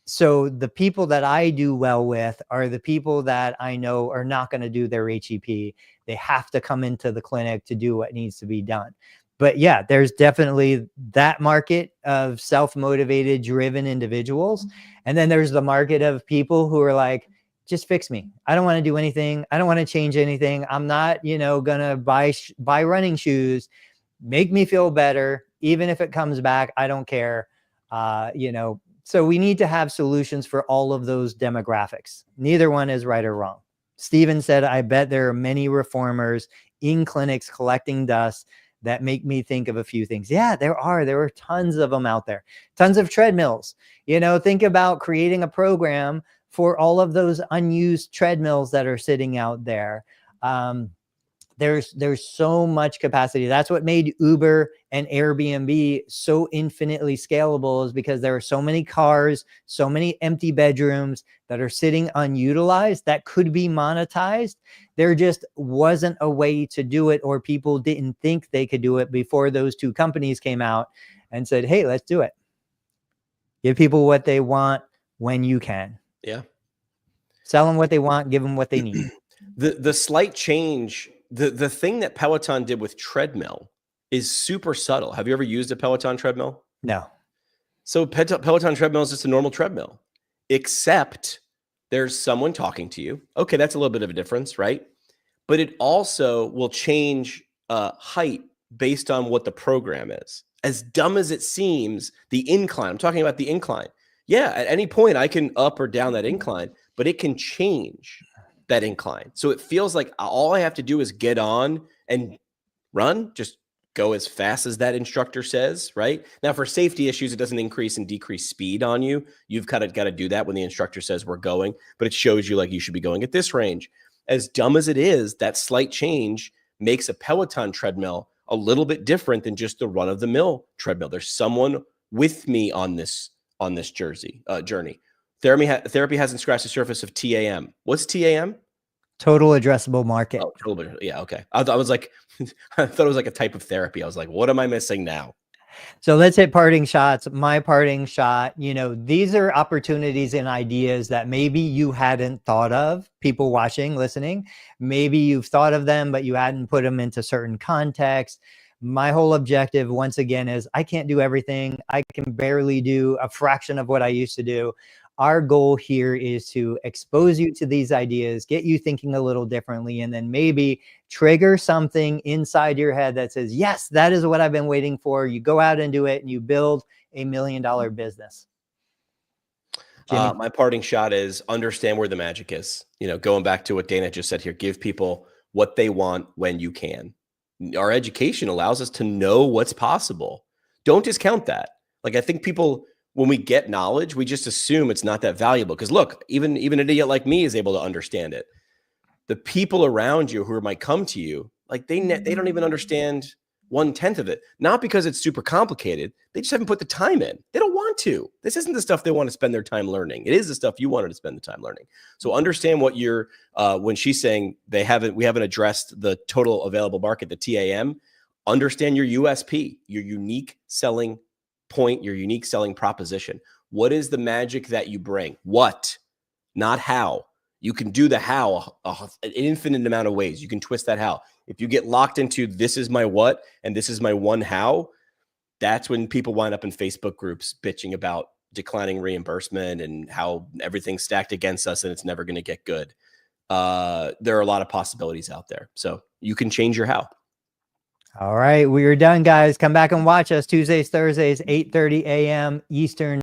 So the people that I do well with are the people that I know are not going to do their HEP. They have to come into the clinic to do what needs to be done. But yeah, there's definitely that market of self-motivated, driven individuals. And then there's the market of people who are like, just fix me. I don't want to do anything. I don't want to change anything. I'm not, gonna buy running shoes. Make me feel better. Even if it comes back, I don't care. So we need to have solutions for all of those demographics. Neither one is right or wrong. Steven said, I bet there are many reformers in clinics collecting dust that make me think of a few things. Yeah, there are tons of them out there. Tons of treadmills. Think about creating a program for all of those unused treadmills that are sitting out there. There's so much capacity. That's what made Uber and Airbnb so infinitely scalable, is because there are so many cars, so many empty bedrooms that are sitting unutilized that could be monetized. There just wasn't a way to do it, or people didn't think they could do it before those two companies came out and said, hey, let's do it. Give people what they want when you can. Yeah. Sell them what they want, give them what they need. The slight change, the thing that Peloton did with treadmill is super subtle. Have you ever used a Peloton treadmill? No. So Peloton treadmill is just a normal treadmill, except there's someone talking to you. Okay, that's a little bit of a difference, right? But it also will change height based on what the program is. As dumb as it seems, the incline, I'm talking about the incline. Yeah, at any point I can up or down that incline, but it can change that incline. So it feels like all I have to do is get on and run, just go as fast as that instructor says, right? Now for safety issues, it doesn't increase and decrease speed on you. You've kind of got to do that when the instructor says we're going, but it shows you like you should be going at this range. As dumb as it is, that slight change makes a Peloton treadmill a little bit different than just the run-of-the-mill treadmill. There's someone with me on this journey. Therapy hasn't scratched the surface of TAM. What's TAM? Total addressable market. Oh, total. Yeah. Okay. I thought it was like a type of therapy. I was like, what am I missing now? So let's hit parting shots. My parting shot, these are opportunities and ideas that maybe you hadn't thought of, people watching, listening. Maybe you've thought of them, but you hadn't put them into certain context. My whole objective, once again, is I can't do everything. I can barely do a fraction of what I used to do. Our goal here is to expose you to these ideas, get you thinking a little differently, and then maybe trigger something inside your head that says, yes, that is what I've been waiting for. You go out and do it, and you build $1 million business. My parting shot is understand where the magic is. Going back to what Dana just said here, give people what they want when you can. Our education allows us to know what's possible. Don't discount that. Like, I think people, when we get knowledge, we just assume it's not that valuable. Because look, even an idiot like me is able to understand it. The people around you who might come to you, like they don't even understand 1/10 of it, not because it's super complicated. They just haven't put the time in. They don't want to. This isn't the stuff they want to spend their time learning. It is the stuff you wanted to spend the time learning. So understand what you're, when she's saying we haven't addressed the total available market, the TAM, understand your USP, your unique selling point, your unique selling proposition. What is the magic that you bring? What, not how. You can do the how an infinite amount of ways. You can twist that how. If you get locked into this is my what and this is my one how, that's when people wind up in Facebook groups bitching about declining reimbursement and how everything's stacked against us and it's never going to get good. There are a lot of possibilities out there. So you can change your how. All right, we are done, guys. Come back and watch us Tuesdays, Thursdays, 8:30 a.m. Eastern.